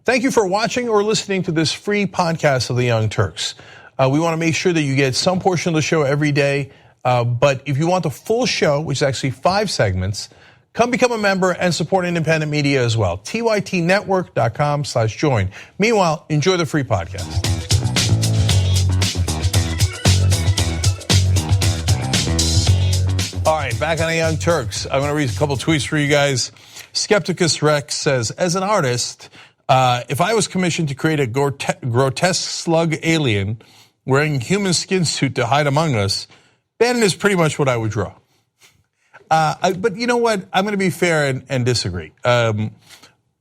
Thank you for watching or listening to this free podcast of the Young Turks. We want to make sure that you get some portion of the show every day, but if you want the full show, which is actually 5 segments, come become a member and support independent media as well. tytnetwork.com/join. Meanwhile, enjoy the free podcast. All right, back on the Young Turks. I'm going to read a couple tweets for you guys. Skepticus Rex says, as an artist, if I was commissioned to create a grotesque slug alien wearing human skin suit to hide among us, Bannon is pretty much what I would draw. But you know what? I'm going to be fair and disagree.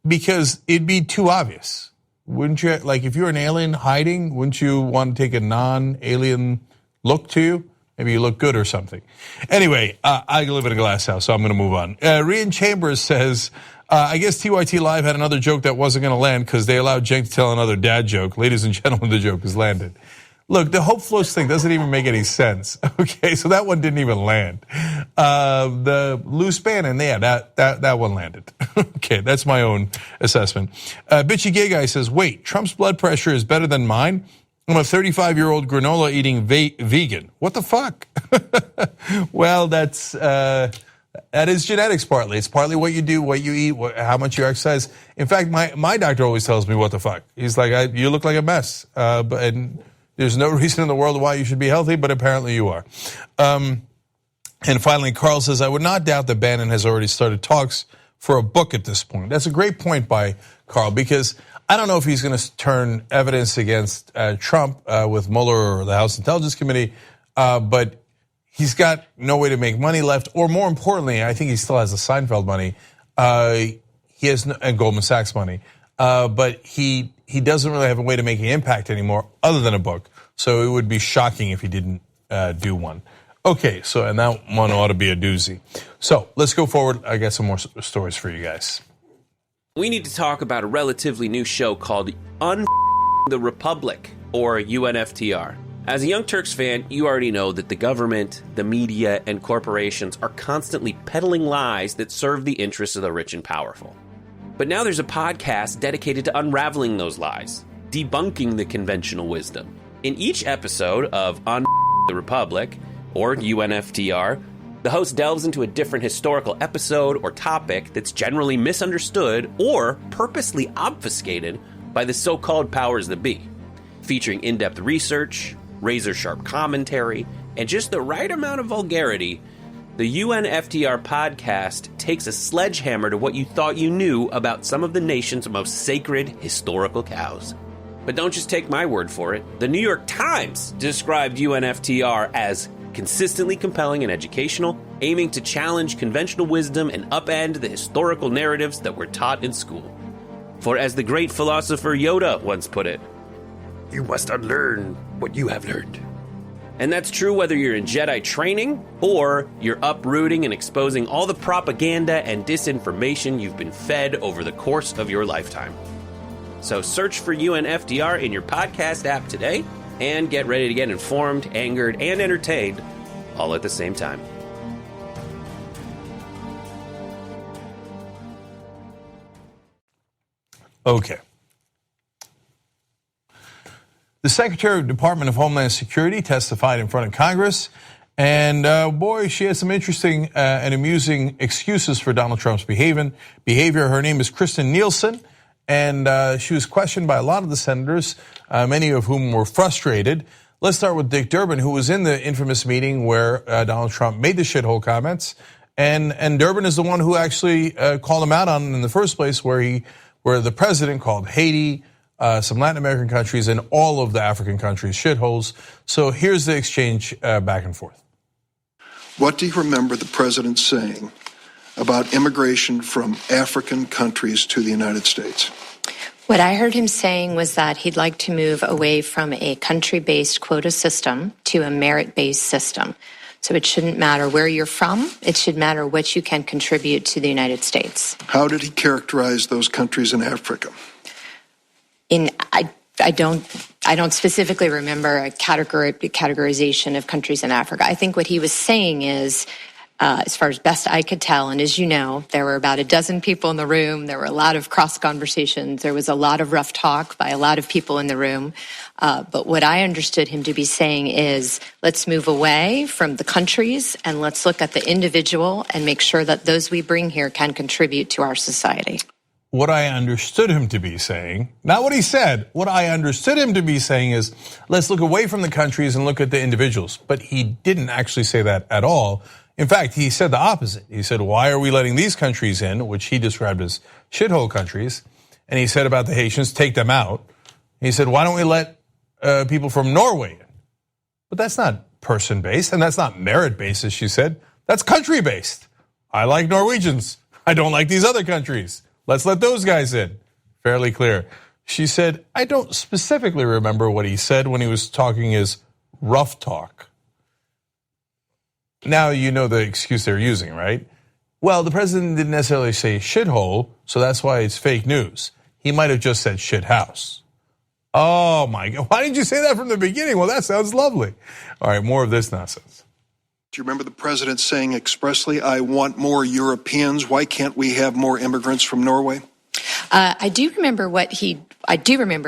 Because it'd be too obvious. Wouldn't you? Like if you're an alien hiding, wouldn't you want to take a non-alien look to you? Maybe you look good or something. Anyway, I live in a glass house, so I'm going to move on. Rian Chambers says, I guess TYT Live had another joke that wasn't going to land because they allowed Cenk to tell another dad joke. Ladies and gentlemen, the joke has landed. Look, the Hope Floats thing doesn't even make any sense. Okay, so that one didn't even land. The loose Bannon, yeah, that one landed. Okay, that's my own assessment. Bitchy Gay Guy says, wait, Trump's blood pressure is better than mine? I'm a 35-year-old granola eating vegan. What the fuck? Well, that is genetics partly. It's partly what you do, what you eat, how much you exercise. In fact, my doctor always tells me what the fuck. He's like, you look like a mess. And there's no reason in the world why you should be healthy, but apparently you are. And finally, Carl says, I would not doubt that Bannon has already started talks for a book at this point. That's a great point by Carl, because I don't know if he's going to turn evidence against Trump with Mueller or the House Intelligence Committee, but he's got no way to make money left, or more importantly, I think he still has the Seinfeld money. He has and Goldman Sachs money, but he doesn't really have a way to make an impact anymore, other than a book. So it would be shocking if he didn't do one. Okay, so and that one ought to be a doozy. So let's go forward. I got some more stories for you guys. We need to talk about a relatively new show called the Republic, or UNFTR. As a Young Turks fan, you already know that the government, the media, and corporations are constantly peddling lies that serve the interests of the rich and powerful. But now there's a podcast dedicated to unraveling those lies, debunking the conventional wisdom. In each episode of the Republic, or UNFTR, the host delves into a different historical episode or topic that's generally misunderstood or purposely obfuscated by the so-called powers that be, featuring in-depth research, razor-sharp commentary, and just the right amount of vulgarity. The UNFTR podcast takes a sledgehammer to what you thought you knew about some of the nation's most sacred historical cows. But don't just take my word for it. The New York Times described UNFTR as consistently compelling and educational, aiming to challenge conventional wisdom and upend the historical narratives that were taught in school. For as the great philosopher Yoda once put it, you must unlearn what you have learned. And that's true whether you're in Jedi training or you're uprooting and exposing all the propaganda and disinformation you've been fed over the course of your lifetime. So search for UNFTR in your podcast app today and get ready to get informed, angered, and entertained all at the same time. Okay. The Secretary of the Department of Homeland Security testified in front of Congress, and boy, she has some interesting and amusing excuses for Donald Trump's behavior. Her name is Kristen Nielsen, and she was questioned by a lot of the senators, many of whom were frustrated. Let's start with Dick Durbin, who was in the infamous meeting where Donald Trump made the shithole comments, and Durbin is the one who actually called him out on in the first place, where the president called Haiti, some Latin American countries, and all of the African countries shitholes. So here's the exchange back and forth. What do you remember the president saying about immigration from African countries to the United States? What I heard him saying was that he'd like to move away from a country-based quota system to a merit-based system. So it shouldn't matter where you're from. It should matter what you can contribute to the United States. How did he characterize those countries in Africa? I don't specifically remember a categorization of countries in Africa. I think what he was saying is as far as best I could tell. And as you know, there were about a dozen people in the room. There were a lot of cross conversations. There was a lot of rough talk by a lot of people in the room. But what I understood him to be saying is, let's move away from the countries and let's look at the individual and make sure that those we bring here can contribute to our society. What I understood him to be saying, not what he said, what I understood him to be saying is, let's look away from the countries and look at the individuals. But he didn't actually say that at all. In fact, he said the opposite. He said, why are we letting these countries in, which he described as shithole countries? And he said about the Haitians, take them out. He said, why don't we let people from Norway in? But that's not person-based, and that's not merit-based, as she said. That's country-based. I like Norwegians. I don't like these other countries. Let's let those guys in. Fairly clear. She said, I don't specifically remember what he said when he was talking his rough talk. Now you know the excuse they're using, right? Well, the president didn't necessarily say shithole, so that's why it's fake news. He might have just said shit house. Oh my God, why didn't you say that from the beginning? Well, that sounds lovely. All right, more of this nonsense. Do you remember the president saying expressly, I want more Europeans? Why can't we have more immigrants from Norway? I do remember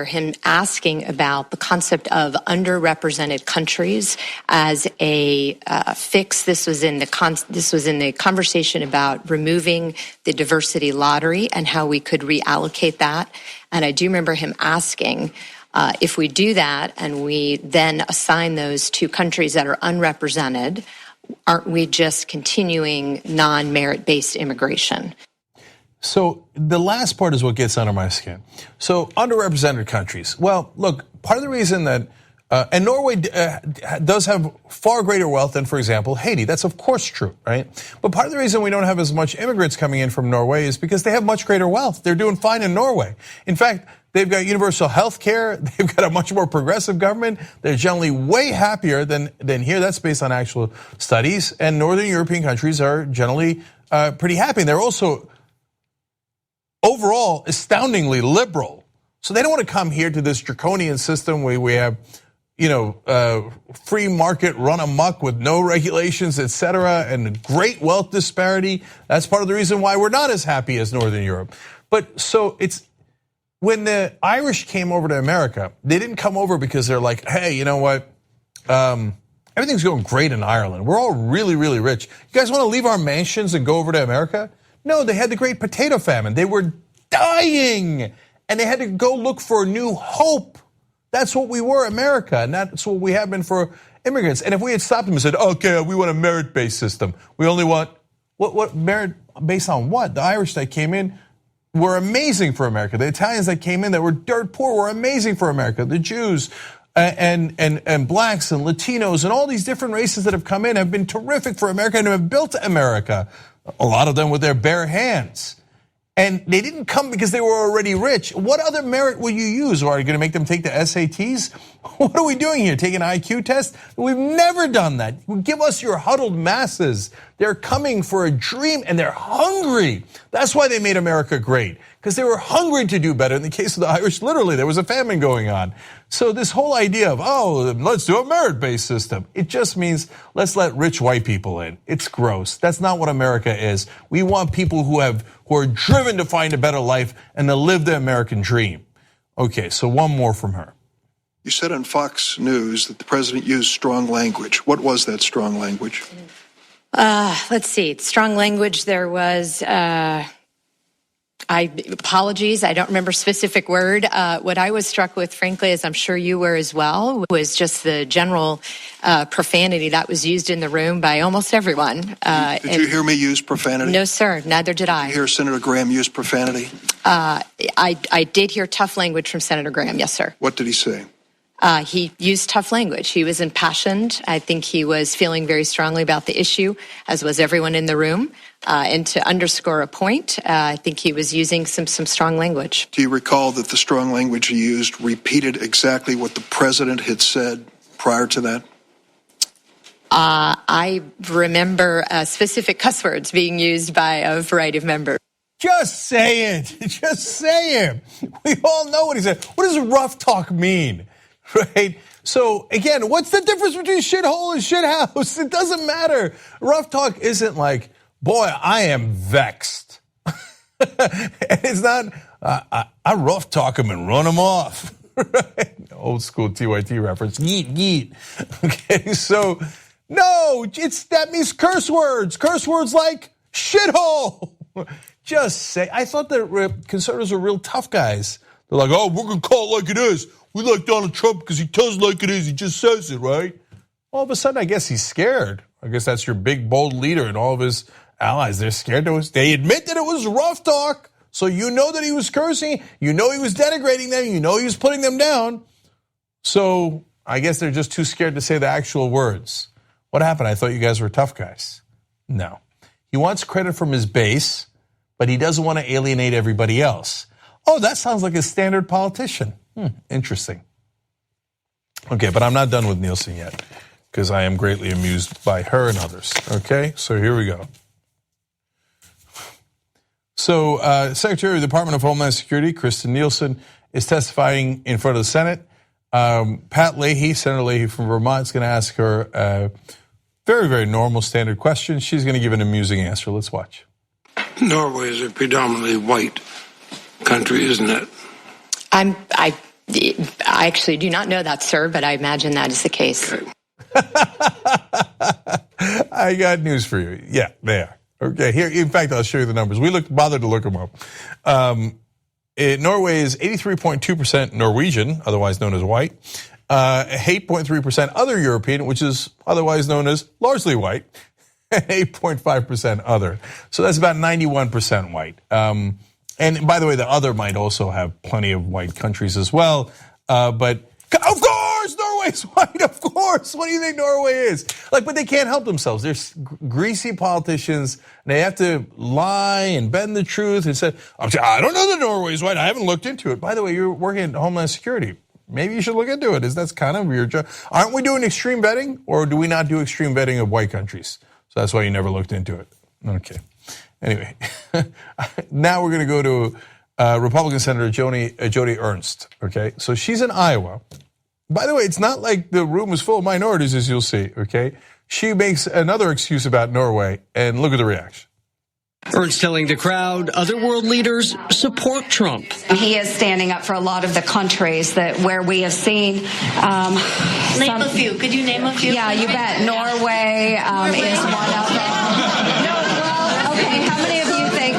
him asking about the concept of underrepresented countries as a fix. This was in the conversation about removing the diversity lottery and how we could reallocate that. And I do remember him asking, if we do that and we then assign those to countries that are unrepresented, aren't we just continuing non-merit-based immigration? So the last part is what gets under my skin. So underrepresented countries. Well, look, part of the reason that, and Norway does have far greater wealth than, for example, Haiti. That's of course true, right? But part of the reason we don't have as much immigrants coming in from Norway is because they have much greater wealth. They're doing fine in Norway. In fact, they've got universal health care. They've got a much more progressive government. They're generally way happier than here. That's based on actual studies. And Northern European countries are generally pretty happy. And they're also overall astoundingly liberal. So they don't want to come here to this draconian system where we have, free market run amok with no regulations, et cetera, and great wealth disparity. That's part of the reason why we're not as happy as Northern Europe. But so it's, when the Irish came over to America, they didn't come over because they're like, hey, you know what? Everything's going great in Ireland. We're all really, really rich. You guys want to leave our mansions and go over to America? No, they had the great potato famine. They were dying, and they had to go look for new hope. That's what we were, America, and that's what we have been for immigrants. And if we had stopped them and said, okay, we want a merit-based system. We only want, what merit based on what? The Irish that came in were amazing for America. The Italians that came in that were dirt poor were amazing for America. The Jews and blacks and Latinos and all these different races that have come in have been terrific for America and have built America. A lot of them with their bare hands. And they didn't come because they were already rich. What other merit will you use? Or are you going to make them take the SATs? What are we doing here? Taking an IQ test? We've never done that. Give us your huddled masses. They're coming for a dream and they're hungry. That's why they made America great, because they were hungry to do better. In the case of the Irish, literally, there was a famine going on. So this whole idea of, let's do a merit-based system, it just means let's let rich white people in. It's gross. That's not what America is. We want people who are driven to find a better life and to live the American dream. Okay, so one more from her. You said on Fox News that the president used strong language. What was that strong language? Let's see. Strong language, there was, apologies, I don't remember specific word. What I was struck with, frankly, as I'm sure you were as well, was just the general profanity that was used in the room by almost everyone. Did you hear me use profanity? No, sir, neither did I. Did you hear Senator Graham use profanity? I did hear tough language from Senator Graham, yes, sir. What did he say? He used tough language. He was impassioned. I think he was feeling very strongly about the issue, as was everyone in the room. And to underscore a point, I think he was using some strong language. Do you recall that the strong language he used repeated exactly what the president had said prior to that? I remember specific cuss words being used by a variety of members. Just say it. Just say it. We all know what he said. What does rough talk mean? Right? So again, what's the difference between shithole and shithouse? It doesn't matter. Rough talk isn't like, boy, I am vexed. And it's not, I rough talk him and run him off. Right? Old school TYT reference. Yeet, yeet. Okay, so no, that means curse words. Curse words like shithole. Just say, I thought that conservatives were real tough guys. They're like, oh, we're going to call it like it is. We like Donald Trump because he tells it like it is. He just says it, right? All of a sudden, I guess he's scared. I guess that's your big, bold leader and all of his allies. They're scared. They admit that it was rough talk. So you know that he was cursing. You know he was denigrating them. You know he was putting them down. So I guess they're just too scared to say the actual words. What happened? I thought you guys were tough guys. No. He wants credit from his base, but he doesn't want to alienate everybody else. Oh, that sounds like a standard politician. Interesting. Okay, but I'm not done with Nielsen yet because I am greatly amused by her and others. Okay, so here we go. So Secretary of the Department of Homeland Security, Kristen Nielsen, is testifying in front of the Senate. Pat Leahy, Senator Leahy from Vermont, is going to ask her a very, very normal standard question. She's going to give an amusing answer. Let's watch. Norway is a predominantly white country, isn't it? I actually do not know that, sir, but I imagine that is the case. Okay. I got news for you. Yeah, they are. Okay, here, in fact, I'll show you the numbers. We bothered to look them up. Norway is 83.2% Norwegian, otherwise known as white, 8.3% other European, which is otherwise known as largely white, 8.5% other. So that's about 91% white. And by the way, the other might also have plenty of white countries as well. But of course, Norway's white, of course. What do you think Norway is? But they can't help themselves. They're greasy politicians. And they have to lie and bend the truth and say, I don't know that Norway's white. I haven't looked into it. By the way, you're working at Homeland Security. Maybe you should look into it. That's kind of your job. Aren't we doing extreme vetting? Or do we not do extreme vetting of white countries? So that's why you never looked into it. Okay. Anyway, now we're going to go to Republican Senator Joni Ernst. Okay, so she's in Iowa. By the way, it's not like the room is full of minorities, as you'll see. Okay, she makes another excuse about Norway, and look at the reaction. Ernst telling the crowd other world leaders support Trump. He is standing up for a lot of the countries where we have seen. Name a few. Could you name a few? Yeah, you bet. Norway is one of them. Okay, how many of you think,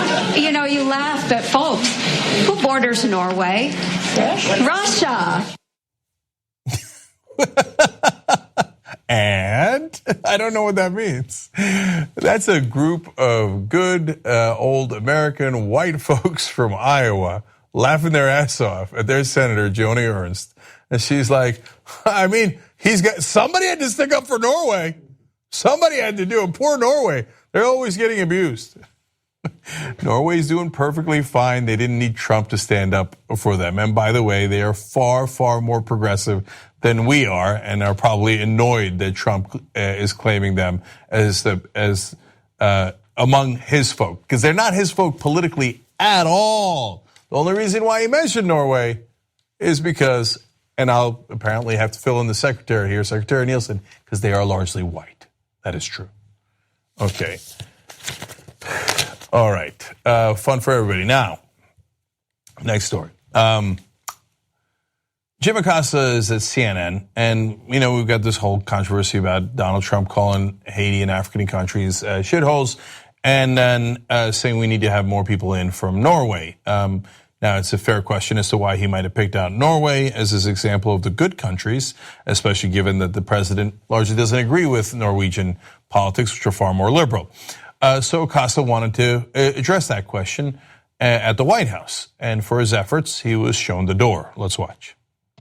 you laugh, but folks, who borders Norway? Russia. And I don't know what that means. That's a group of good old American white folks from Iowa laughing their ass off at their Senator Joni Ernst. And she's like, somebody had to stick up for Norway. Somebody had to do it. Poor Norway. They're always getting abused. Norway's doing perfectly fine. They didn't need Trump to stand up for them. And by the way, they are far, far more progressive than we are, and are probably annoyed that Trump is claiming them as among his folk, because they're not his folk politically at all. The only reason why he mentioned Norway is because, and I'll apparently have to fill in the secretary here, Secretary Nielsen, because they are largely white. That is true. Okay. All right. Fun for everybody. Now, next story. Jim Acosta is at CNN, and we've got this whole controversy about Donald Trump calling Haiti and African countries shitholes, and then saying we need to have more people in from Norway. Now, it's a fair question as to why he might have picked out Norway as his example of the good countries, especially given that the president largely doesn't agree with Norwegian politics, which are far more liberal. So Acosta wanted to address that question at the White House, and for his efforts, he was shown the door. Let's watch.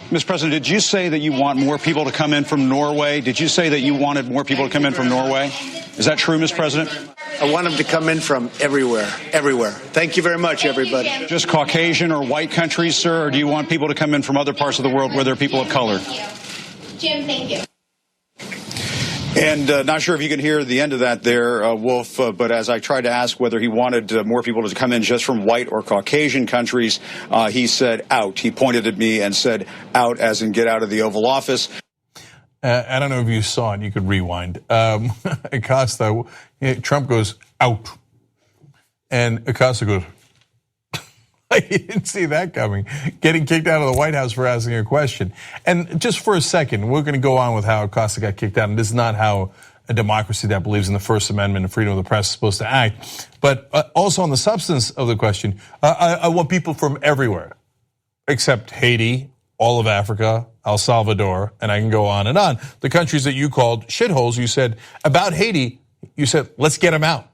Mr. President, did you say that you want more people to come in from Norway? Did you say that you wanted more people to come in from Norway? Is that true, Mr. President? I want them to come in from everywhere. Thank you very much, everybody. Just Caucasian or white countries, sir, or do you want people to come in from other parts of the world where there are people of color? Jim, thank you. And not sure if you can hear the end of that there, Wolf, but as I tried to ask whether he wanted more people to come in just from white or Caucasian countries, he said out. He pointed at me and said out, as in get out of the Oval Office. I don't know if you saw it. You could rewind. Acosta, Trump goes, out. And Acosta goes, I didn't see that coming. Getting kicked out of the White House for asking a question. And just for a second, we're going to go on with how Acosta got kicked out. And this is not how a democracy that believes in the First Amendment and freedom of the press is supposed to act. But also on the substance of the question, I want people from everywhere, except Haiti, all of Africa, El Salvador, and I can go on and on. The countries that you called shitholes, you said about Haiti, you said, let's get them out.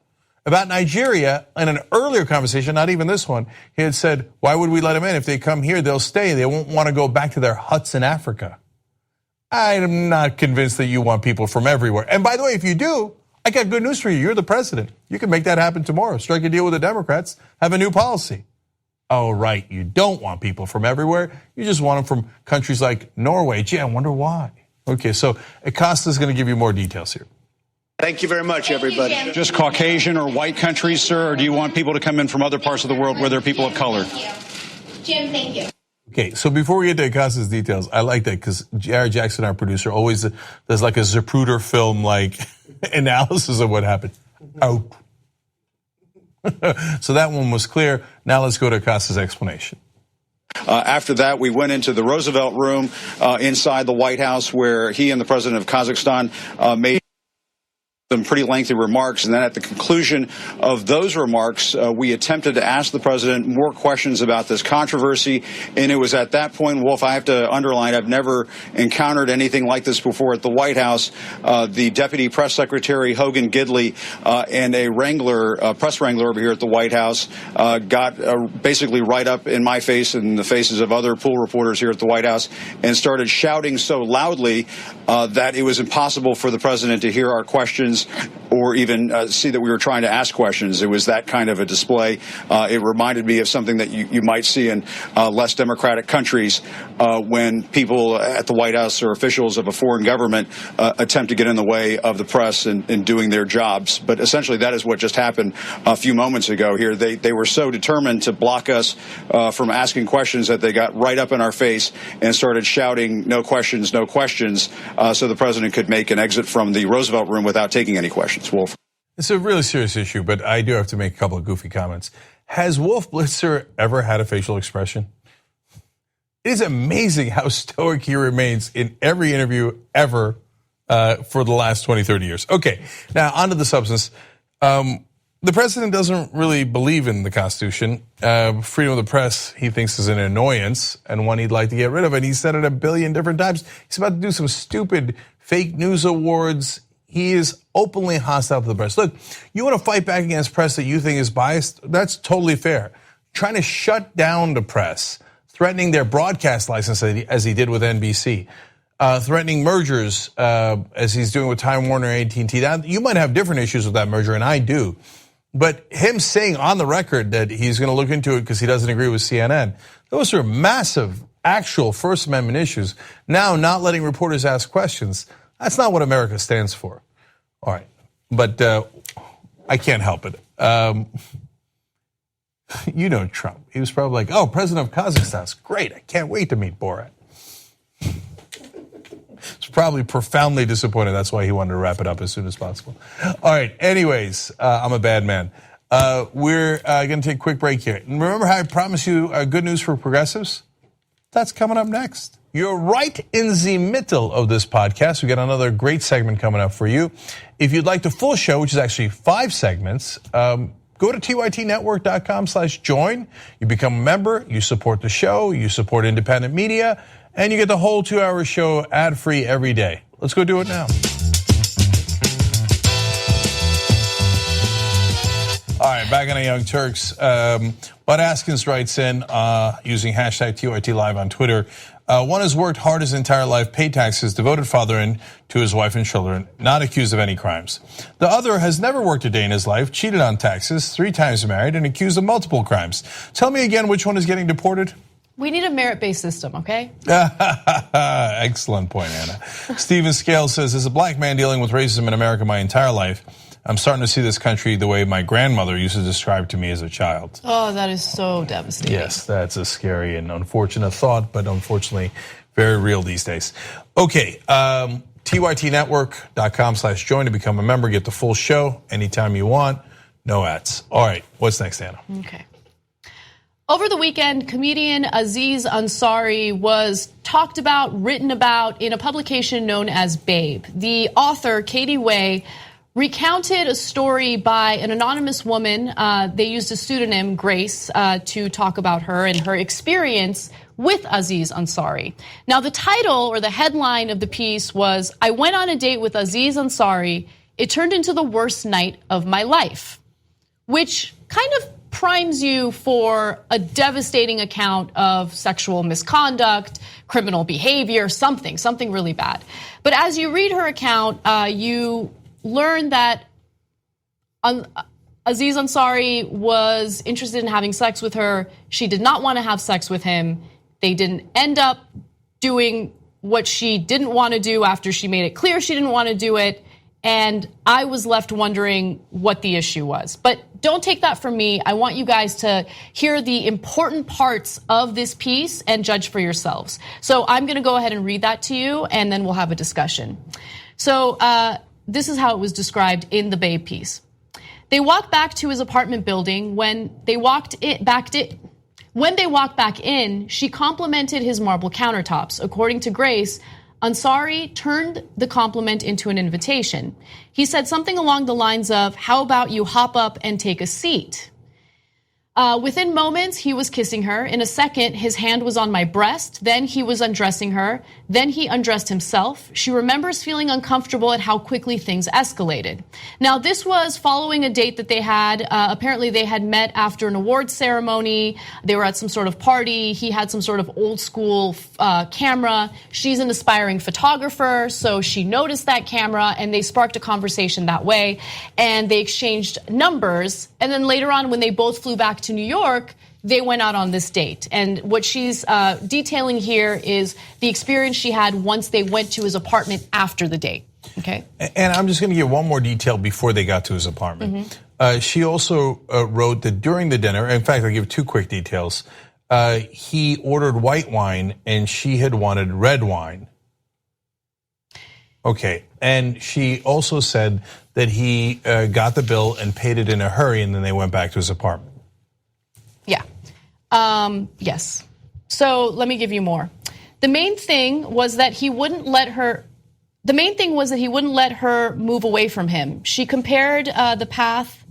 About Nigeria, in an earlier conversation, not even this one, he had said, why would we let them in? If they come here, they'll stay. They won't want to go back to their huts in Africa. I am not convinced that you want people from everywhere. And by the way, if you do, I got good news for you. You're the president. You can make that happen tomorrow. Strike a deal with the Democrats, have a new policy. Oh, right, you don't want people from everywhere. You just want them from countries like Norway. Gee, I wonder why. Okay, so Acosta's going to give you more details here. Thank you very much, everybody. Just Caucasian or white countries, sir, or do you want people to come in from other parts of the world where there are people of color? Jim, thank you. Okay, so before we get to Acosta's details, I like that because Jared Jackson, our producer, always does like a Zapruder film like analysis of what happened. Out. So that one was clear. Now let's go to Acosta's explanation. After that, we went into the Roosevelt room inside the White House where he and the president of Kazakhstan made some pretty lengthy remarks, and then at the conclusion of those remarks, we attempted to ask the president more questions about this controversy, and it was at that point, Wolf, I have to underline, I've never encountered anything like this before at the White House. The deputy press secretary, Hogan Gidley, and a wrangler, press wrangler over here at the White House got basically right up in my face and the faces of other pool reporters here at the White House and started shouting so loudly that it was impossible for the president to hear our questions or even see that we were trying to ask questions. It was that kind of a display. It reminded me of something that you might see in less democratic countries when people at the White House or officials of a foreign government attempt to get in the way of the press in doing their jobs. But essentially that is what just happened a few moments ago here. They were so determined to block us from asking questions that they got right up in our face and started shouting, no questions, no questions, so the president could make an exit from the Roosevelt room without taking any questions. Wolf. It's a really serious issue, but I do have to make a couple of goofy comments. Has Wolf Blitzer ever had a facial expression? It is amazing how stoic he remains in every interview ever for the last 20, 30 years. Okay, now on to the substance. The president doesn't really believe in the Constitution. Freedom of the press, he thinks, is an annoyance and one he'd like to get rid of. And he said it a billion different times. He's about to do some stupid fake news awards. He is openly hostile to the press. Look, you want to fight back against press that you think is biased? That's totally fair. Trying to shut down the press, threatening their broadcast license as he did with NBC, threatening mergers as he's doing with Time Warner and AT&T. Now, you might have different issues with that merger, and I do. But him saying on the record that he's going to look into it because he doesn't agree with CNN, those are massive, actual First Amendment issues. Now, not letting reporters ask questions, that's not what America stands for. All right, but I can't help it. You know Trump. He was probably like, oh, president of Kazakhstan's great. I can't wait to meet Borat. He's probably profoundly disappointed. That's why he wanted to wrap it up as soon as possible. All right, anyways, I'm a bad man. We're going to take a quick break here. And remember how I promised you good news for progressives? That's coming up next. You're right in the middle of this podcast. We got another great segment coming up for you. If you'd like the full show, which is actually 5 segments, go to tytnetwork.com/join. You become a member, you support the show, you support independent media, and you get the whole 2-hour show ad-free every day. Let's go do it now. All right, back on the Young Turks. Bud Askins writes in using hashtag TYT Live on Twitter. One has worked hard his entire life, paid taxes, devoted fathering to his wife and children, not accused of any crimes. The other has never worked a day in his life, cheated on taxes, 3 times married, and accused of multiple crimes. Tell me again which one is getting deported? We need a merit-based system, okay? Excellent point, Anna. Stephen Scale says, as a black man dealing with racism in America my entire life, I'm starting to see this country the way my grandmother used to describe to me as a child. Oh, that is so devastating. Yes, that's a scary and unfortunate thought, but unfortunately very real these days. Okay, tytnetwork.com/join to become a member. Get the full show anytime you want. No ads. All right, what's next, Anna? Okay. Over the weekend, comedian Aziz Ansari was talked about, written about in a publication known as Babe. The author, Katie Way, recounted a story by an anonymous woman. They used a pseudonym, Grace, to talk about her and her experience with Aziz Ansari. Now, the title or the headline of the piece was, "I went on a date with Aziz Ansari. It turned into the worst night of my life," which kind of primes you for a devastating account of sexual misconduct, criminal behavior, something really bad. But as you read her account, you learn that Aziz Ansari was interested in having sex with her. She did not want to have sex with him. They didn't end up doing what she didn't want to do after she made it clear she didn't want to do it. And I was left wondering what the issue was. But don't take that from me. I want you guys to hear the important parts of this piece and judge for yourselves. So I'm going to go ahead and read that to you, and then we'll have a discussion. So this is how it was described in the Babe piece. They walked back to his apartment building. When they walked back in, she complimented his marble countertops. According to Grace, Ansari turned the compliment into an invitation. He said something along the lines of, "How about you hop up and take a seat?" Within moments, he was kissing her. In a second, his hand was on my breast. Then he was undressing her. Then he undressed himself. She remembers feeling uncomfortable at how quickly things escalated. Now, this was following a date that they had. Apparently, they had met after an awards ceremony. They were at some sort of party. He had some sort of old school camera. She's an aspiring photographer, so she noticed that camera, and they sparked a conversation that way. And they exchanged numbers. And then later on, when they both flew back to New York, they went out on this date. And what she's detailing here is the experience she had once they went to his apartment after the date. Okay. And I'm just going to give one more detail before they got to his apartment. She also wrote that during the dinner, in fact, I'll give two quick details. He ordered white wine and she had wanted red wine. Okay, and she also said that he got the bill and paid it in a hurry, and then they went back to his apartment. Yeah, yes. So let me give you more. The main thing was that he wouldn't let her. The main thing was that he wouldn't let her move away from him. She compared the path.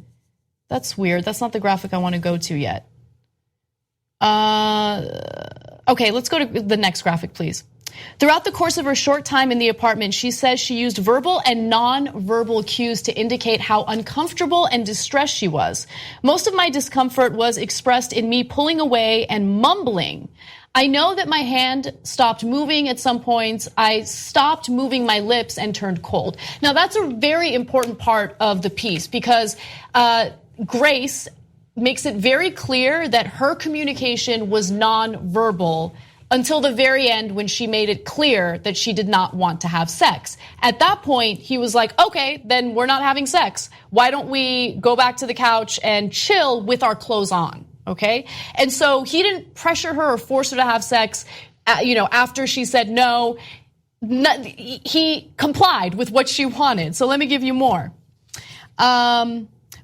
That's weird. That's not the graphic I want to go to yet. Okay, let's go to the next graphic, please. Throughout the course of her short time in the apartment, she says she used verbal and non-verbal cues to indicate how uncomfortable and distressed she was. Most of my discomfort was expressed in me pulling away and mumbling. I know that my hand stopped moving at some points. I stopped moving my lips and turned cold. Now, that's a very important part of the piece because Grace makes it very clear that her communication was non-verbal until the very end when she made it clear that she did not want to have sex. At that point, he was like, okay, then we're not having sex. Why don't we go back to the couch and chill with our clothes on, okay? And so he didn't pressure her or force her to have sex, after she said no. He complied with what she wanted. So let me give you more.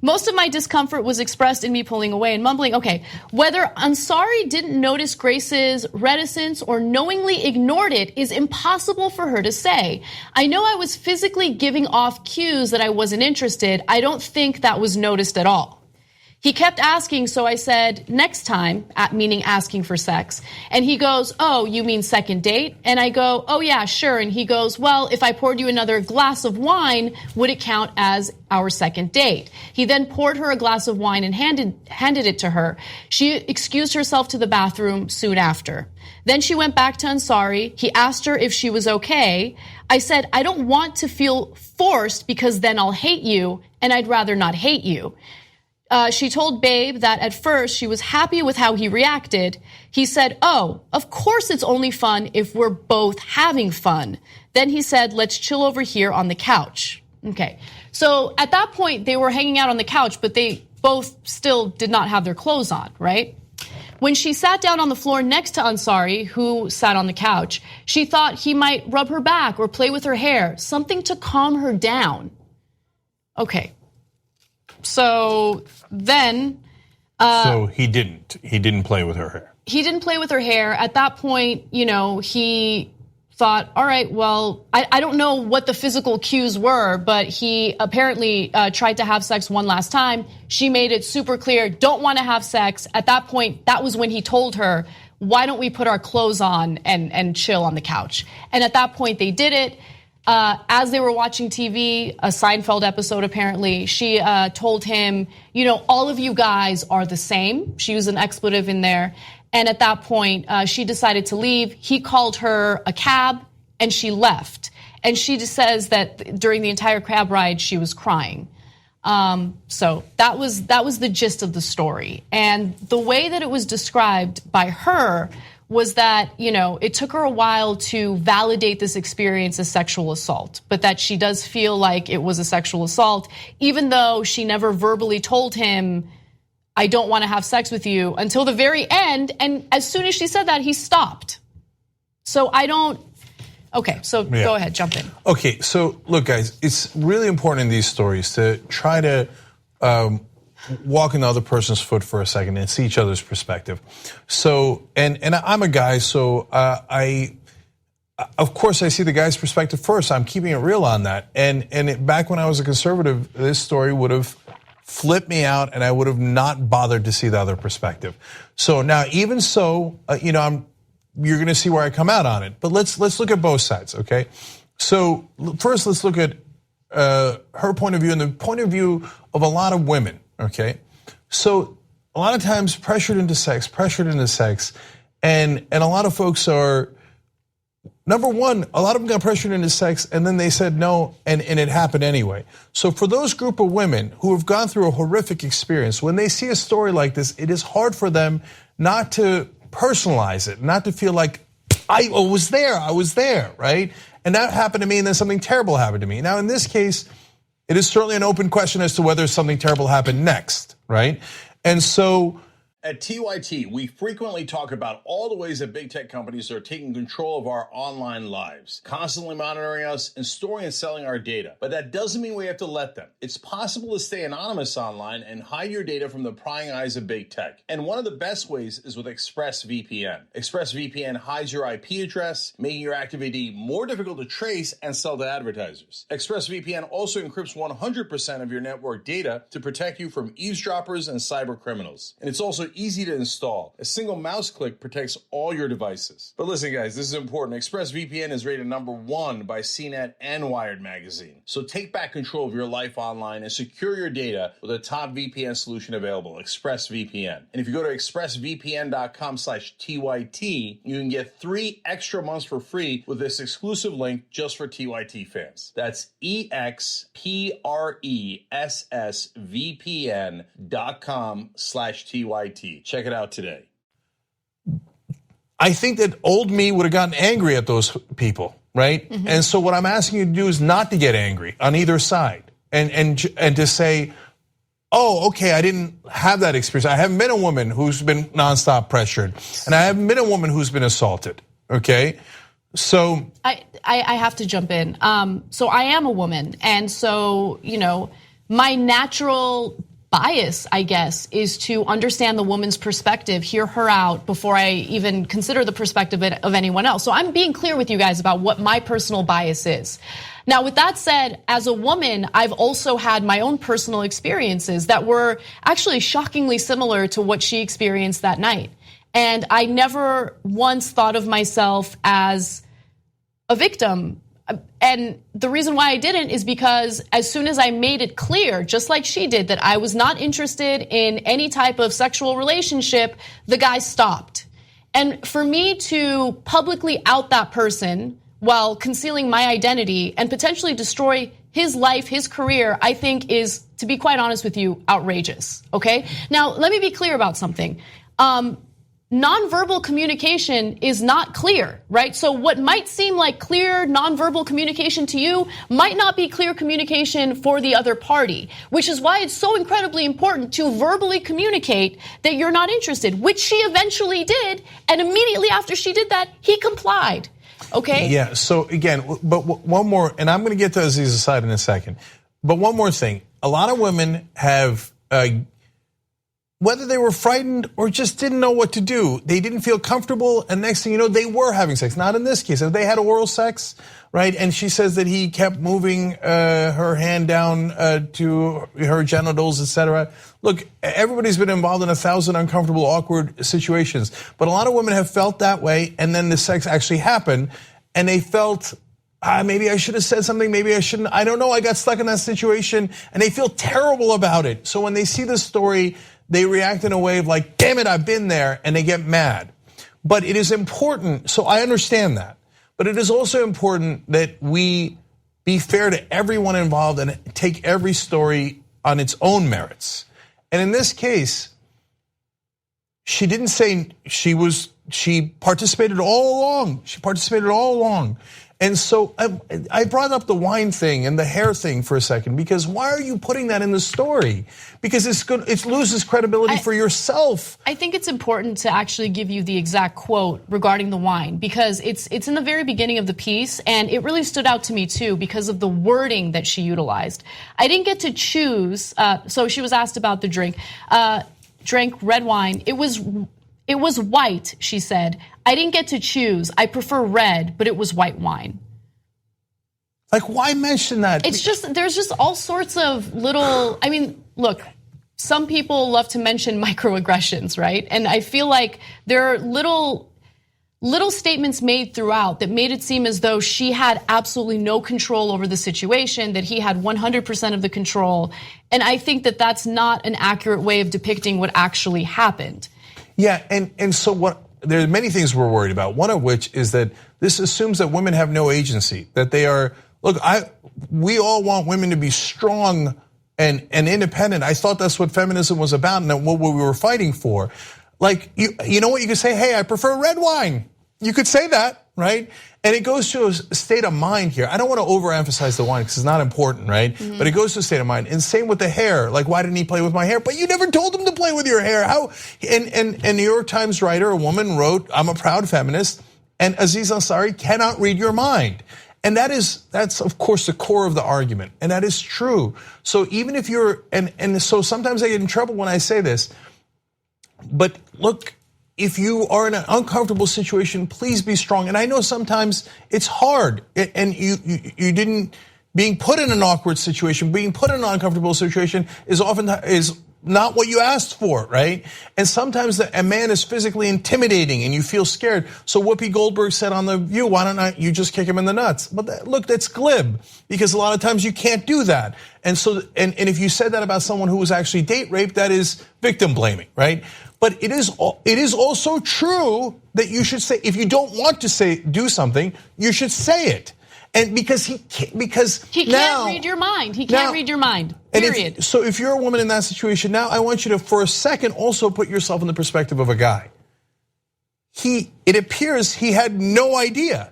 Most of my discomfort was expressed in me pulling away and mumbling. Okay, whether Ansari didn't notice Grace's reticence or knowingly ignored it is impossible for her to say. I know I was physically giving off cues that I wasn't interested. I don't think that was noticed at all. He kept asking, so I said, next time, meaning asking for sex. And he goes, oh, you mean second date? And I go, oh yeah, sure. And he goes, well, if I poured you another glass of wine, would it count as our second date? He then poured her a glass of wine and handed it to her. She excused herself to the bathroom soon after. Then she went back to Ansari. He asked her if she was okay. I said, I don't want to feel forced because then I'll hate you, and I'd rather not hate you. She told Babe that at first she was happy with how he reacted. He said, oh, of course it's only fun if we're both having fun. Then he said, let's chill over here on the couch. Okay, so at that point they were hanging out on the couch, but they both still did not have their clothes on, right? When she sat down on the floor next to Ansari, who sat on the couch, she thought he might rub her back or play with her hair, something to calm her down. Okay. So then... so he didn't play with her hair. He didn't play with her hair. At that point, he thought, all right, well, I don't know what the physical cues were, but he apparently tried to have sex one last time. She made it super clear, don't want to have sex. At that point, that was when he told her, why don't we put our clothes on and chill on the couch? And at that point, they did it. As they were watching TV, a Seinfeld episode apparently, she told him, all of you guys are the same. She used an expletive in there. And at that point, she decided to leave. He called her a cab and she left. And she just says that during the entire cab ride, she was crying. So that was the gist of the story. And the way that it was described by her was that, it took her a while to validate this experience as sexual assault, but that she does feel like it was a sexual assault, even though she never verbally told him, I don't want to have sex with you, until the very end. And as soon as she said that, he stopped. So okay, so Go ahead, jump in. Okay, so look, guys, it's really important in these stories to try to walk in the other person's foot for a second and see each other's perspective. So, and I'm a guy, so of course I see the guy's perspective first. I'm keeping it real on that. And back when I was a conservative, this story would have flipped me out and I would have not bothered to see the other perspective. So now, even so, you're gonna see where I come out on it. But let's look at both sides, okay? So first, let's look at her point of view and the point of view of a lot of women, okay? So a lot of times pressured into sex, and a lot of folks are, number one, a lot of them got pressured into sex and then they said no and it happened anyway. So for those group of women who have gone through a horrific experience, when they see a story like this, it is hard for them not to personalize it, not to feel like I was there, right? And that happened to me and then something terrible happened to me. Now in this case, it is certainly an open question as to whether something terrible happened next, right? And so at TYT, we frequently talk about all the ways that big tech companies are taking control of our online lives, constantly monitoring us and storing and selling our data. But that doesn't mean we have to let them. It's possible to stay anonymous online and hide your data from the prying eyes of big tech. And one of the best ways is with ExpressVPN. ExpressVPN hides your IP address, making your activity more difficult to trace and sell to advertisers. ExpressVPN also encrypts 100% of your network data to protect you from eavesdroppers and cyber criminals. And it's also easy to install. A single mouse click protects all your devices. But listen, guys, this is important. ExpressVPN is rated #1 by CNET and Wired magazine. So take back control of your life online and secure your data with a top VPN solution available, ExpressVPN. And if you go to expressvpn.com/TYT, you can get 3 extra months for free with this exclusive link just for TYT fans. That's expressvpn.com/TYT. Check it out today. I think that old me would have gotten angry at those people, right? Mm-hmm. And so what I'm asking you to do is not to get angry on either side and to say, oh, okay, I didn't have that experience. I haven't been a woman who's been nonstop pressured, and I haven't been a woman who's been assaulted, okay? So I have to jump in. So I am a woman, and so, my natural bias, I guess, is to understand the woman's perspective, hear her out before I even consider the perspective of anyone else. So I'm being clear with you guys about what my personal bias is. Now, with that said, as a woman, I've also had my own personal experiences that were actually shockingly similar to what she experienced that night. And I never once thought of myself as a victim. And the reason why I didn't is because as soon as I made it clear, just like she did, that I was not interested in any type of sexual relationship, the guy stopped. And for me to publicly out that person while concealing my identity and potentially destroy his life, his career, I think is, to be quite honest with you, outrageous, okay? Now, let me be clear about something. nonverbal communication is not clear, right? So what might seem like clear nonverbal communication to you might not be clear communication for the other party, which is why it's so incredibly important to verbally communicate that you're not interested, which she eventually did, and immediately after she did that, he complied. Okay? Yeah, so again, but one more, and I'm gonna get to Aziz's side in a second, but one more thing. A lot of women have, whether they were frightened or just didn't know what to do, they didn't feel comfortable, and next thing you know, they were having sex. Not in this case, they had oral sex, right? And she says that he kept moving her hand down to her genitals, etc. Look, everybody's been involved in 1,000 uncomfortable, awkward situations, but a lot of women have felt that way, and then the sex actually happened, and they felt, maybe I should have said something, maybe I shouldn't, I don't know, I got stuck in that situation, and they feel terrible about it. So when they see this story, they react in a way of like, damn it, I've been there, and they get mad. But it is important, so I understand that. But it is also important that we be fair to everyone involved and take every story on its own merits. And in this case, she didn't say she participated all along. She participated all along. And so I brought up the wine thing and the hair thing for a second, because why are you putting that in the story? Because it loses credibility for yourself. I think it's important to actually give you the exact quote regarding the wine, because it's in the very beginning of the piece, and it really stood out to me too because of the wording that she utilized. I didn't get to choose, so she was asked about the drink. Drank red wine. It was white, she said. I didn't get to choose. I prefer red, but it was white wine. Like, why mention that? It's just, there's just all sorts of little, I mean, look, some people love to mention microaggressions, right? And I feel like there are little statements made throughout that made it seem as though she had absolutely no control over the situation, that he had 100% of the control. And I think that that's not an accurate way of depicting what actually happened. Yeah, and so there are many things we're worried about. One of which is that this assumes that women have no agency, that they are, look, we all want women to be strong and independent. I thought that's what feminism was about and what we were fighting for. Like, you know what, you could say, hey, I prefer red wine. You could say that, right? And it goes to a state of mind here. I don't want to overemphasize the wine because it's not important, right? Mm-hmm. But it goes to a state of mind. And same with the hair. Like, why didn't he play with my hair? But you never told him to play with your hair. How? And New York Times writer, a woman wrote, I'm a proud feminist, and Aziz Ansari cannot read your mind. And that's of course the core of the argument. And that is true. So even if you're, and so sometimes I get in trouble when I say this, but look, if you are in an uncomfortable situation, please be strong. And I know sometimes it's hard, and you didn't, being put in an awkward situation, being put in an uncomfortable situation is not what you asked for, right? And sometimes a man is physically intimidating and you feel scared. So Whoopi Goldberg said on The View, why don't you just kick him in the nuts? But look, that's glib, because a lot of times you can't do that. And so, and if you said that about someone who was actually date raped, that is victim blaming, right? But it is also true that you should say, if you don't want to do something, you should say it. And because he can't read your mind. He can't read your mind. Period. So if you're a woman in that situation now, I want you to, for a second, also put yourself in the perspective of a guy. It appears he had no idea.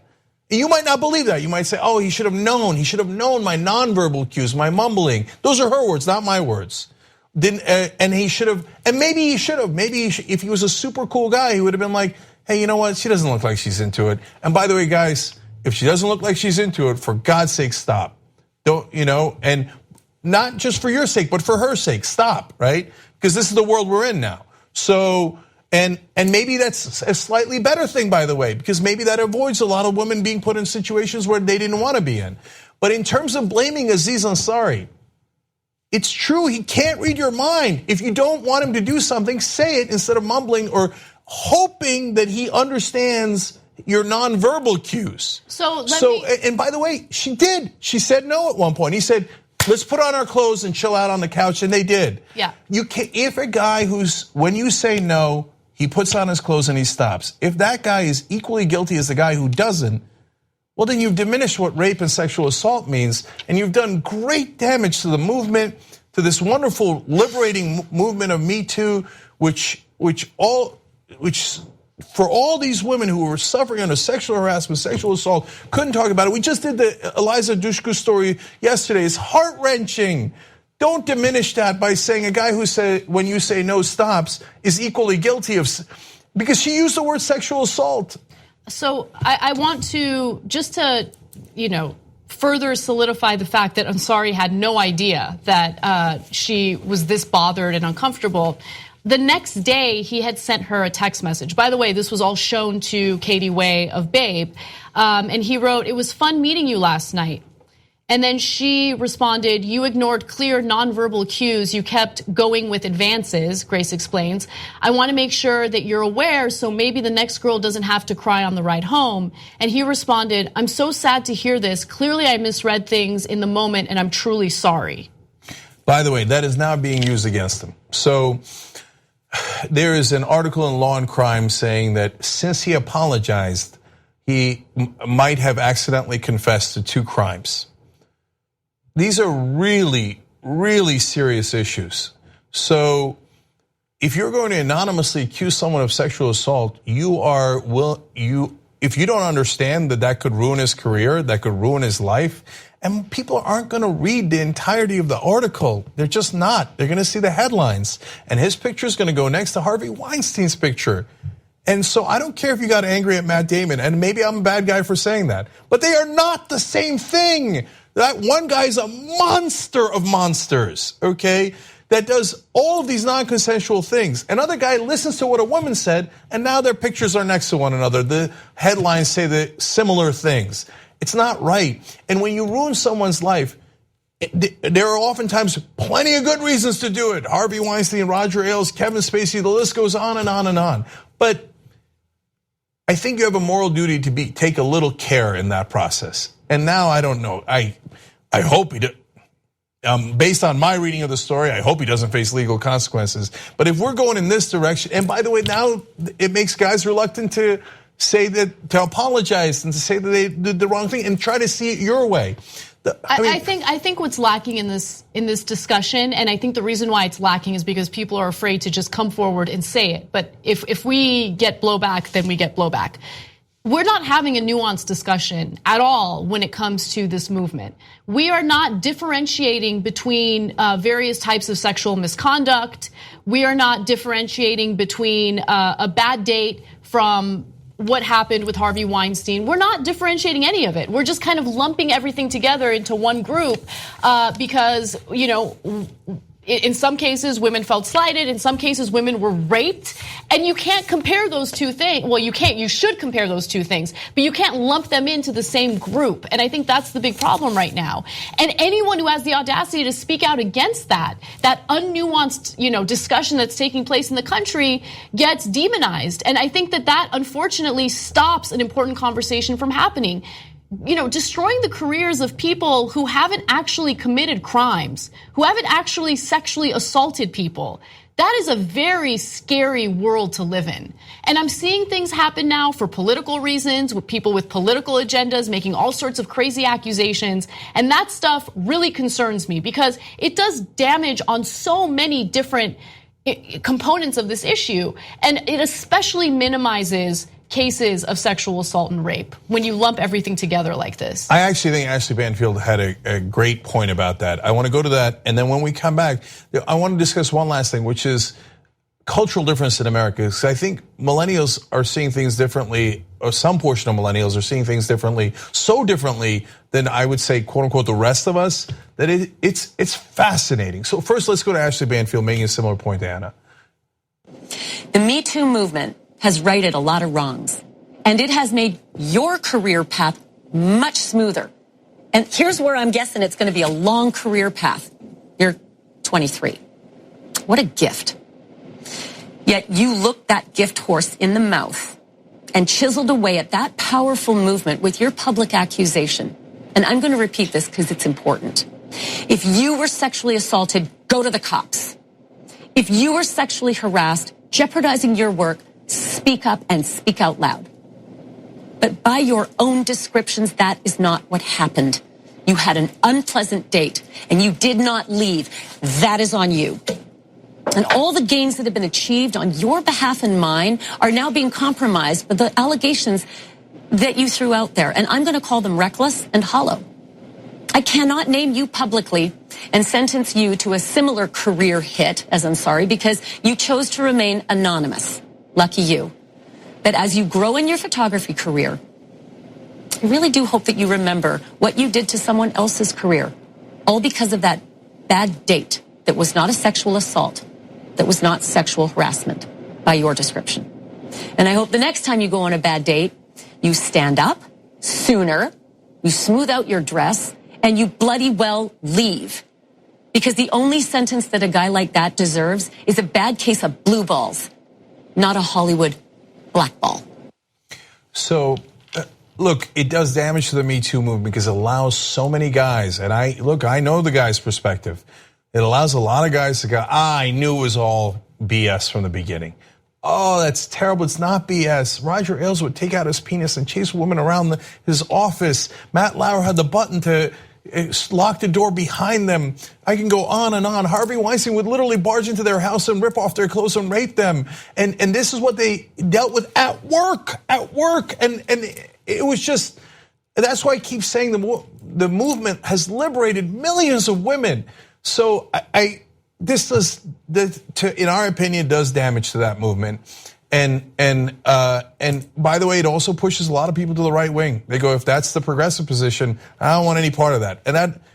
And you might not believe that. You might say, oh, he should have known. He should have known my nonverbal cues, my mumbling. Those are her words, not my words. And he should have, and maybe he should have. Maybe if he was a super cool guy, he would have been like, hey, you know what? She doesn't look like she's into it. And by the way, guys, if she doesn't look like she's into it, for God's sake, stop. Don't, and not just for your sake, but for her sake, stop, right? Because this is the world we're in now. So, and maybe that's a slightly better thing, by the way, because maybe that avoids a lot of women being put in situations where they didn't want to be in. But in terms of blaming Aziz Ansari, it's true, he can't read your mind. If you don't want him to do something, say it instead of mumbling or hoping that he understands your nonverbal cues. And by the way, she did. She said no at one point. He said, let's put on our clothes and chill out on the couch, and they did. Yeah. If a guy when you say no, he puts on his clothes and he stops. If that guy is equally guilty as the guy who doesn't, well, then you've diminished what rape and sexual assault means, and you've done great damage to the movement, to this wonderful liberating movement of Me Too, which all which for all these women who were suffering under sexual harassment, sexual assault, couldn't talk about it. We just did the Eliza Dushku story yesterday. It's heart-wrenching. Don't diminish that by saying a guy who said, when you say no stops, is equally guilty of, because she used the word sexual assault. So I want to, just to, further solidify the fact that Ansari had no idea that she was this bothered and uncomfortable. The next day, he had sent her a text message. By the way, this was all shown to Katie Way of Babe. And he wrote, "It was fun meeting you last night." And then she responded, "You ignored clear nonverbal cues. You kept going with advances," Grace explains. "I want to make sure that you're aware so maybe the next girl doesn't have to cry on the ride home." And he responded, "I'm so sad to hear this. Clearly I misread things in the moment and I'm truly sorry." By the way, that is now being used against him. So there is an article in Law and Crime saying that since he apologized, he might have accidentally confessed to 2 crimes. These are really, really serious issues. So if you're going to anonymously accuse someone of sexual assault, if you don't understand that that could ruin his career, that could ruin his life, and people aren't going to read the entirety of the article. They're just not. They're going to see the headlines. And his picture is going to go next to Harvey Weinstein's picture. And so I don't care if you got angry at Matt Damon, and maybe I'm a bad guy for saying that, but they are not the same thing. That one guy is a monster of monsters, okay? That does all of these non-consensual things. Another guy listens to what a woman said, and now their pictures are next to one another. The headlines say the similar things. It's not right. And when you ruin someone's life, there are oftentimes plenty of good reasons to do it. Harvey Weinstein, Roger Ailes, Kevin Spacey, the list goes on and on and on. But I think you have a moral duty to take a little care in that process. And now I don't know. I hope he did. Based on my reading of the story, I hope he doesn't face legal consequences. But if we're going in this direction, and by the way, now it makes guys reluctant to say that, to apologize and to say that they did the wrong thing and try to see it your way. I think what's lacking in this discussion, and I think the reason why it's lacking is because people are afraid to just come forward and say it. But if we get blowback, then we get blowback. We're not having a nuanced discussion at all when it comes to this movement. We are not differentiating between various types of sexual misconduct. We are not differentiating between a bad date from what happened with Harvey Weinstein. We're not differentiating any of it. We're just kind of lumping everything together into one group because, in some cases, women felt slighted. In some cases, women were raped. And you can't compare those two things. Well, you can't. You should compare those two things. But you can't lump them into the same group. And I think that's the big problem right now. And anyone who has the audacity to speak out against that unnuanced, discussion that's taking place in the country gets demonized. And I think that unfortunately stops an important conversation from happening. Destroying the careers of people who haven't actually committed crimes, who haven't actually sexually assaulted people. That is a very scary world to live in. And I'm seeing things happen now for political reasons, with people with political agendas making all sorts of crazy accusations. And that stuff really concerns me because it does damage on so many different components of this issue. And it especially minimizes cases of sexual assault and rape when you lump everything together like this. I actually think Ashley Banfield had a great point about that. I want to go to that, and then when we come back, I want to discuss one last thing, which is cultural difference in America. Because I think millennials are seeing things differently, or some portion of millennials are seeing things differently, so differently than I would say, quote unquote, the rest of us, that it's fascinating. So first, let's go to Ashley Banfield making a similar point to Anna. The Me Too movement has righted a lot of wrongs, and it has made your career path much smoother. And here's where I'm guessing it's going to be a long career path. You're 23. What a gift. Yet you looked that gift horse in the mouth and chiseled away at that powerful movement with your public accusation. And I'm going to repeat this because it's important. If you were sexually assaulted, go to the cops. If you were sexually harassed, jeopardizing your work, speak up and speak out loud. But by your own descriptions, that is not what happened. You had an unpleasant date and you did not leave. That is on you. And all the gains that have been achieved on your behalf and mine are now being compromised by the allegations that you threw out there. And I'm going to call them reckless and hollow. I cannot name you publicly and sentence you to a similar career hit as Ansari because you chose to remain anonymous. Lucky you. But as you grow in your photography career, I really do hope that you remember what you did to someone else's career, all because of that bad date that was not a sexual assault, that was not sexual harassment by your description. And I hope the next time you go on a bad date, you stand up sooner, you smooth out your dress, and you bloody well leave. Because the only sentence that a guy like that deserves is a bad case of blue balls, not a Hollywood blackball. So, look, it does damage to the Me Too movement because it allows so many guys, and I know the guy's perspective. It allows a lot of guys to go, I knew it was all BS from the beginning. Oh, that's terrible. It's not BS. Roger Ailes would take out his penis and chase women around his office. Matt Lauer had the button to lock the door behind them. I can go on and on. Harvey Weinstein would literally barge into their house and rip off their clothes and rape them. And this is what they dealt with at work. And it was just, that's why I keep saying the movement has liberated millions of women. So this does, in our opinion, does damage to that movement. And by the way, it also pushes a lot of people to the right wing. They go, if that's the progressive position, I don't want any part of that.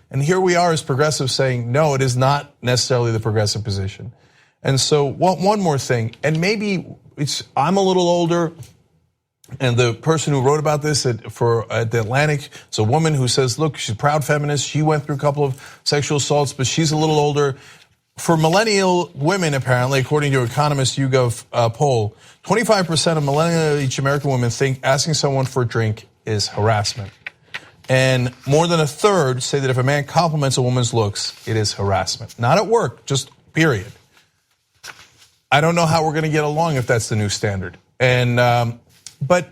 And here we are as progressives saying, no, it is not necessarily the progressive position. And so one more thing, and maybe I'm a little older, and the person who wrote about this at the Atlantic is a woman who says, look, she's a proud feminist. She went through a couple of sexual assaults, but she's a little older. For millennial women, apparently, according to Economist YouGov poll, 25% of millennial age American women think asking someone for a drink is harassment. And more than a third say that if a man compliments a woman's looks, it is harassment. Not at work, just period. I don't know how we're gonna get along if that's the new standard. But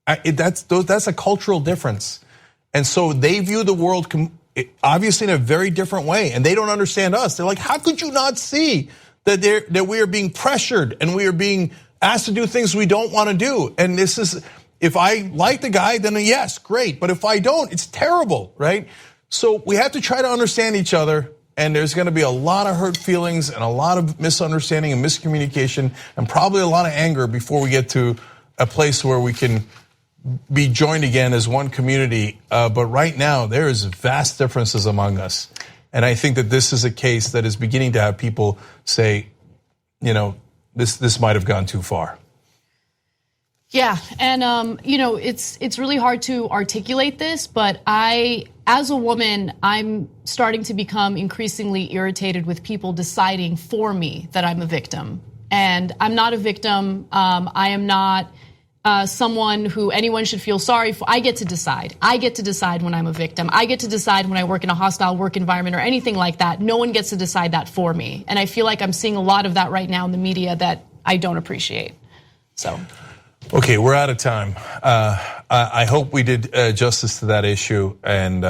that's a cultural difference. And so they view the world obviously in a very different way, and they don't understand us. They're like, how could you not see that we are being pressured and we are being asked to do things we don't want to do? And this is, if I like the guy, then yes, great. But if I don't, it's terrible, right? So we have to try to understand each other, and there's going to be a lot of hurt feelings and a lot of misunderstanding and miscommunication and probably a lot of anger before we get to a place where we can be joined again as one community. But right now, there is vast differences among us. And I think that this is a case that is beginning to have people say, this might have gone too far. Yeah, and it's really hard to articulate this, but as a woman, I'm starting to become increasingly irritated with people deciding for me that I'm a victim. And I'm not a victim. I am not someone who anyone should feel sorry for. I get to decide. I get to decide when I'm a victim. I get to decide when I work in a hostile work environment or anything like that. No one gets to decide that for me. And I feel like I'm seeing a lot of that right now in the media that I don't appreciate. So. Okay, we're out of time. I hope we did justice to that issue, and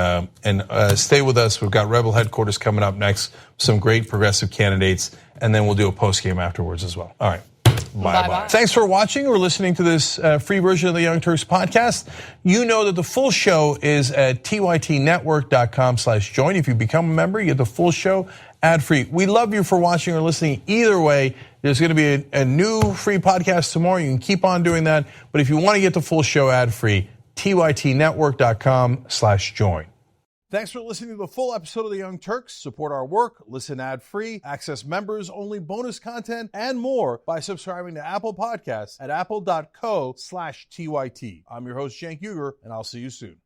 stay with us. We've got Rebel Headquarters coming up next, some great progressive candidates, and then we'll do a post game afterwards as well. All right. Bye-bye. Thanks for watching or listening to this free version of the Young Turks podcast. You know that the full show is at tytnetwork.com/join. If you become a member, you get the full show ad-free. We love you for watching or listening. Either way, there's going to be a new free podcast tomorrow. You can keep on doing that. But if you want to get the full show ad-free, tytnetwork.com/join. Thanks for listening to the full episode of The Young Turks. Support our work, listen ad-free, access members-only bonus content, and more by subscribing to Apple Podcasts at apple.co/TYT. I'm your host, Cenk, and I'll see you soon.